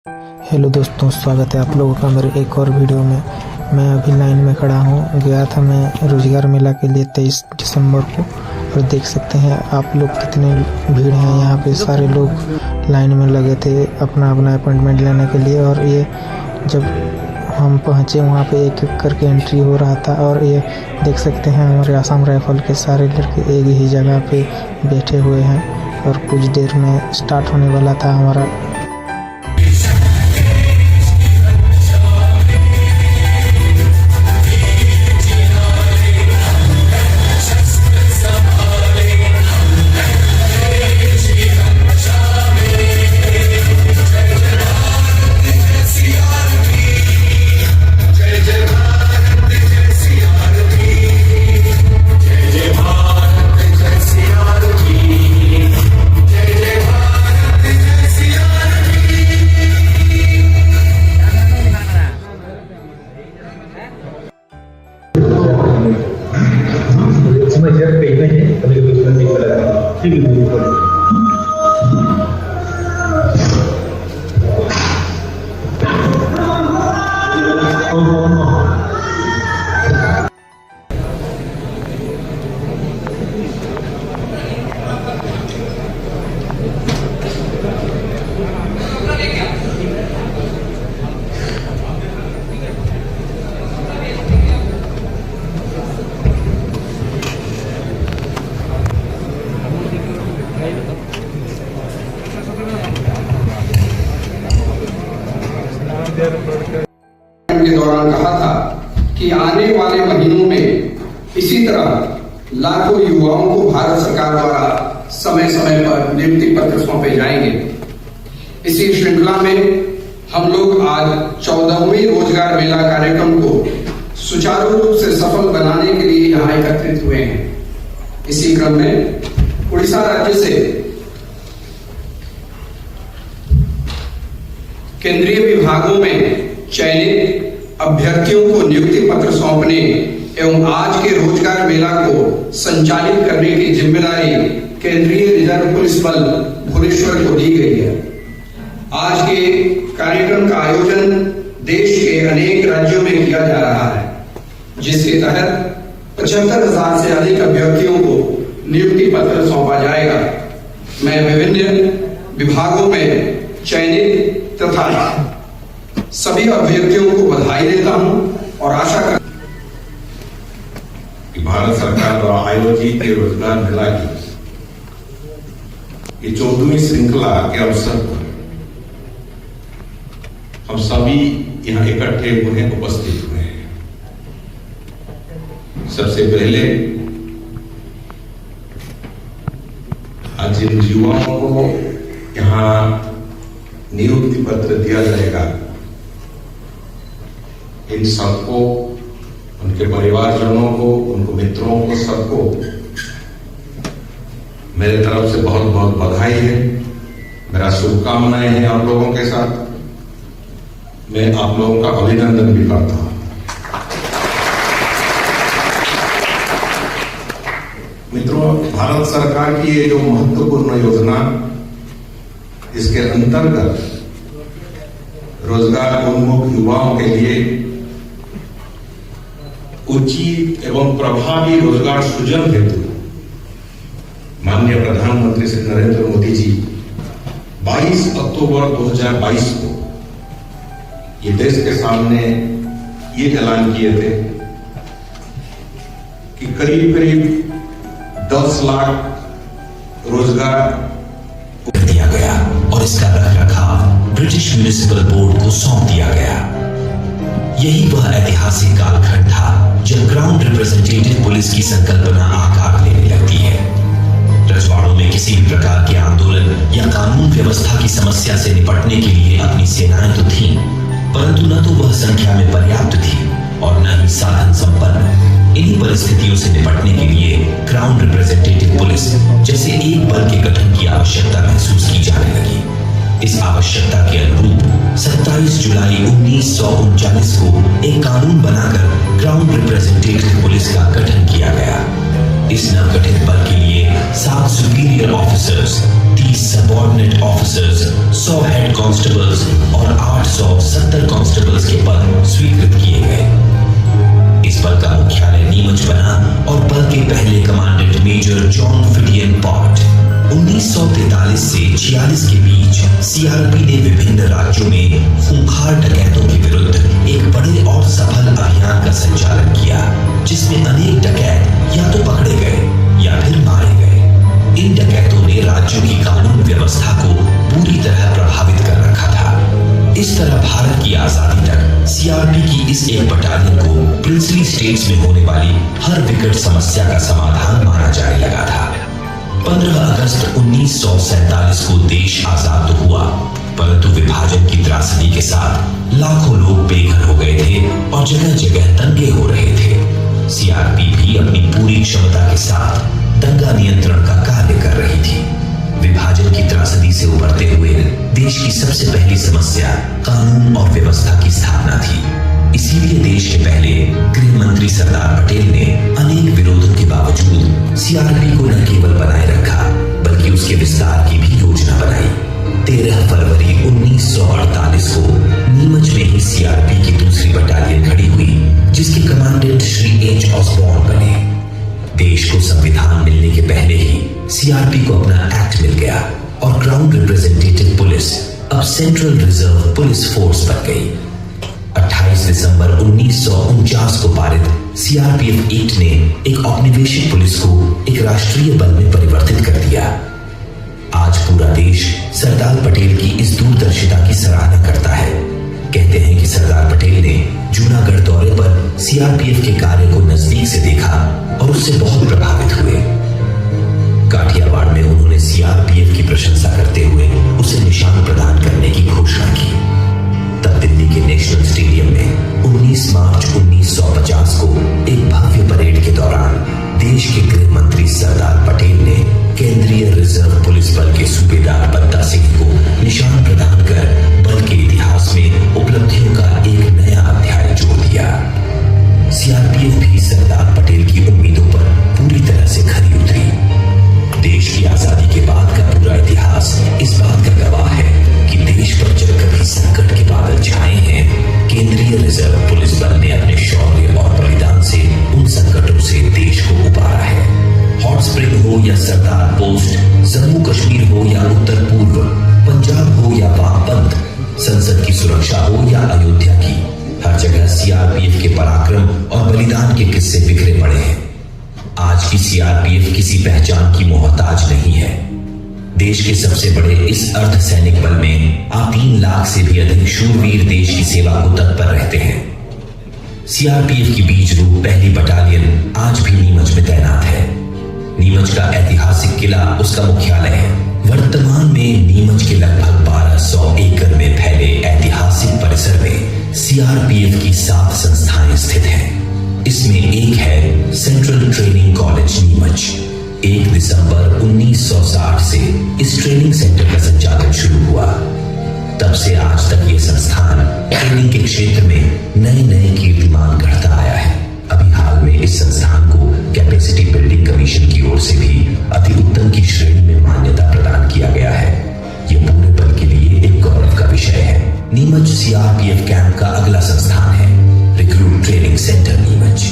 Hello दोस्तों, स्वागत है आप लोगों का मेरे एक और वीडियो में। मैं अभी लाइन में खड़ा हूँ। गया था मैं रोजगार मेला के लिए 23 दिसंबर को, और देख सकते हैं आप लोग कितने भीड़ हैं। यहाँ पे सारे लोग लाइन में लगे थे अपना अपना अपॉइंटमेंट लेने के लिए। और ये जब हम पहुँचे वहाँ पे एक एक करके एंट्री हो रहा था। और ये देख सकते हैं हमारे आसाम राइफल के सारे लड़के एक ही जगह पे बैठे हुए हैं, और कुछ देर में स्टार्ट होने वाला था हमारा। के दौरान कहा था कि आने वाले महीनों में इसी तरह लाखों युवाओं को भारत सरकार द्वारा समय समय पर नियुक्ति पत्र सौंपे जाएंगे। इसी श्रृंखला में हम लोग आज 14वीं रोजगार मेला कार्यक्रम को सुचारू रूप से सफल बनाने के लिए यहाँ एकत्रित हुए हैं। इसी क्रम में उड़ीसा राज्य से केंद्रीय विभागों में चयनित अभ्यर्थियों को नियुक्ति पत्र सौंपने एवं आज के रोजगार मेला को संचालित करने की जिम्मेदारी केंद्रीय रिजर्व पुलिस बल भुवनेश्वर को दी गई है। आज के कार्यक्रम का आयोजन देश के अनेक राज्यों में किया जा रहा है, जिसके तहत 75,000 से अधिक अभ्यर्थियों को नियुक्ति पत्र सौंपा जाएगा। मैं विभिन्न विभागों में चयनित तथा सभी अभ्यर्थियों को बधाई देता हूं और आशा करता हूं कि भारत सरकार द्वारा आयोजित रोजगार मेला की ये 14वीं श्रृंखला के अवसर पर हम सभी यहाँ इकट्ठे हुए उपस्थित हुए हैं। सबसे पहले आज जिन युवाओं को यहाँ नियुक्ति पत्र दिया जाएगा, इन सबको, उनके परिवारजनों को, उनको मित्रों को, सबको मेरे तरफ से बहुत बहुत बधाई है। मेरा शुभकामनाएं हैं आप लोगों के साथ। मैं आप लोगों का अभिनंदन भी करता हूं। मित्रों, भारत सरकार की ये जो महत्वपूर्ण योजना, इसके अंतर्गत रोजगार उन्मुख युवाओं के लिए उचित एवं प्रभावी रोजगार सृजन हेतु माननीय प्रधानमंत्री श्री नरेंद्र मोदी जी 22 अक्टूबर 2022 को ये देश के सामने ये ऐलान किए थे कि करीब करीब 10 लाख रोजगार दिया गया और इसका रखरखाव ब्रिटिश म्युनिसिपल बोर्ड को सौंप दिया गया। यही वह ऐतिहासिक कालखंड था जब ग्राउंड रिप्रेजेंटेटिव पुलिस की संकल्पना आकार लेने लगती है। रजवाड़ों में किसी भी प्रकार के आंदोलन या कानून व्यवस्था की समस्या से निपटने के लिए अपनी सेनाएं तो थीं, परंतु न तो वह संख्या में पर्याप्त थी और न ही साधन संपन्न। इन्हीं परिस्थितियों से निपटने के लिए ग्राउंड रिप्रेजेंटेटिव पुलिस जैसे एक बल के गठन की आवश्यकता महसूस की जाने लगी। इस आवश्यकता के अनुरूप 27 जुलाई 1939 को एक कानून बनाकर ग्राउंड रिप्रेजेंटेटिव पुलिस का गठन किया गया। इस नवगठित बल के लिए 7 superior officers, 30 subordinate officers, 100 head constables और 870 कांस्टेबल्स के पद स्वीकृत किए गए। इस बल का मुख्यालय नीमच बना और बल के पहले कमांडेंट मेजर जॉन फिडियन पॉट 1943 से 46 के बीच सीआरपी ने विभिन्न राज्यों में खूंखार डकैतों के विरुद्ध एक बड़े और सफल अभियान का संचालन किया, जिसमें अनेक डकैत या तो पकड़े गए या फिर मारे गए। इन डकैतों ने राज्यों की कानून व्यवस्था को पूरी तरह प्रभावित कर रखा था। इस तरह भारत की आजादी तक सीआरपी की इस एक बटालियन को प्रिंसली स्टेट्स में होने वाली हर विकट समस्या का समाधान माना जाने लगा था। 15 अगस्त 1947 को देश आजाद तो हुआ, परंतु विभाजन की त्रासदी के साथ लाखों लोग बेघर हो गए थे और जगह जगह दंगे हो रहे थे। सीआरपी भी अपनी पूरी क्षमता के साथ दंगा नियंत्रण का कार्य कर रही थी। विभाजन की त्रासदी से उबरते हुए देश की सबसे पहली समस्या कानून और व्यवस्था की स्थापना थी। इसीलिए देश के पहले गृह मंत्री सरदार पटेल ने अनेक विरोधों के बावजूद सीआरपी को न केवल बनाए रखा, बल्कि उसके विस्तार की भी योजना बनाई। 13 फरवरी 1948 को नीमच में ही सीआरपी की दूसरी बटालियन खड़ी हुई, जिसके कमांडेंट श्री एच ऑसबॉर्न बने। देश को संविधान मिलने के पहले ही सीआरपी को अपना एक्ट मिल गया और ग्राउंड रिप्रेजेंटेटिव पुलिस अब सेंट्रल रिजर्व पुलिस फोर्स बन गई। 28 दिसंबर 1949 को पारित सीआरपीएफ एक्ट ने एक औपनिवेशिक पुलिस को एक राष्ट्रीय बल में परिवर्तित कर दिया। आज पूरा देश सरदार पटेल की इस दूरदर्शिता की सराहना करता है। कहते हैं कि सरदार पटेल ने जूनागढ़ दौरे पर सीआरपीएफ के कार्य को नजदीक से देखा और उससे बहुत प्रभावित हुए। काठियावाड़ में उन्होंने सीआरपीएफ की प्रशंसा करते हुए उसे निशान प्रदान करने की घोषणा की। तब दिल्ली के नेशनल स्टेडियम में 19 मार्च 1950 को एक भव्य परेड के दौरान देश के गृह मंत्री सरदार पटेल ने केंद्रीय रिजर्व पुलिस बल के सूबेदार बत्ता सिंह को निशान प्रदान कर बल के इतिहास में उपलब्धियों का एक नया अध्याय जोड़ दिया। सीआरपीएफ भी सरदार पटेल की उम्मीदों पर पूरी तरह से खरी उतरी। देश की आजादी के बाद का पूरा इतिहास इस बात का गवाह है कि देश पर जब कभी संकट के बादल छाए हैं, केंद्रीय रिजर्व पुलिस बल ने अपने शौर्य और बलिदान से उन संकटों से देश को उबारा है। हॉट स्प्रिंग हो या सरदार पोस्ट, जम्मू कश्मीर हो या उत्तर पूर्व, पंजाब हो या वामपंथ, संसद की सुरक्षा हो या अयोध्या की, हर जगह सीआरपीएफ के पराक्रम और बलिदान के किस्से बिखरे पड़े हैं। आज की सीआरपीएफ किसी पहचान की मोहताज नहीं है। देश के सबसे बड़े इस अर्धसैनिक बल में आप 3 लाख से भी अधिक शूरवीर देश की सेवा को तत्पर रहते हैं। सीआरपीएफ की बीज रूप पहली बटालियन आज भी नीमच में तैनात है। नीमच का ऐतिहासिक किला उसका मुख्यालय है। वर्तमान में नीमच के लगभग 1200 एकड़ में फैले ऐतिहासिक परिसर में सीआरपीएफ की 7 संस्थाएं स्थित हैं। इसमें एक है सेंट्रल ट्रेनिंग कॉलेज नीमच। 1 दिसंबर 1960 से इस ट्रेनिंग सेंटर का संचालन शुरू हुआ। तब से आज तक ये संस्थान ट्रेनिंग के क्षेत्र में नए नए कीर्तिमान गढ़ता आया है। अभी हाल में इस संस्थान को कैपेसिटी बिल्डिंग कमीशन की ओर से भी अति उत्तम की श्रेणी में मान्यता प्रदान किया गया है। ये पूरे बल के लिए एक गौरव का विषय है। नीमच सीआरपीएफ कैंप का अगला संस्थान है रिक्रूट ट्रेनिंग सेंटर नीमच।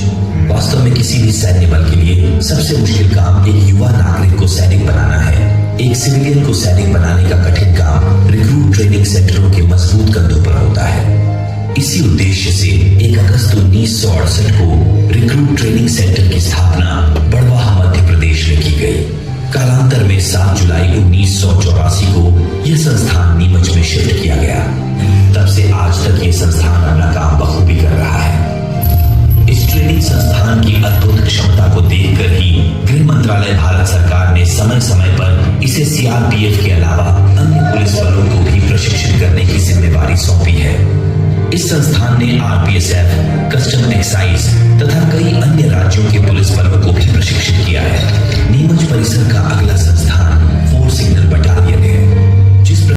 वास्तव में किसी भी सैन्य बल के लिए सबसे मुश्किल काम एक युवा नागरिक को सैनिक बनाना है। एक सिविलियन को सैनिक बनाने का कठिन काम रिक्रूट ट्रेनिंग सेंटरों के मजबूत कंधों पर होता है। इसी उद्देश्य से 1 अगस्त 1968 को रिक्रूट ट्रेनिंग सेंटर की स्थापना बड़वाह मध्य प्रदेश में की गई। कालांतर में 7 जुलाई 1984 को यह संस्थान नीमच में शिफ्ट किया गया। तब से आज तक ये संस्थान अपना काम बखूबी कर रहा है। इस ट्रेनिंग संस्थान की अद्भुत क्षमता को देखकर ही गृह मंत्रालय भारत सरकार ने समय समय पर इसे सीआरपीएफ के अलावा अन्य पुलिस बलों को भी प्रशिक्षित करने की जिम्मेदारी सौंपी है। इस संस्थान ने आरपीएसएफ, कस्टम एक्साइज तथा कई अन्य राज्यों के पुलिस बलों को भी प्रशिक्षित किया है। नीमच परिसर का अगला संस्थान 4 सिग्नल बटालियन है।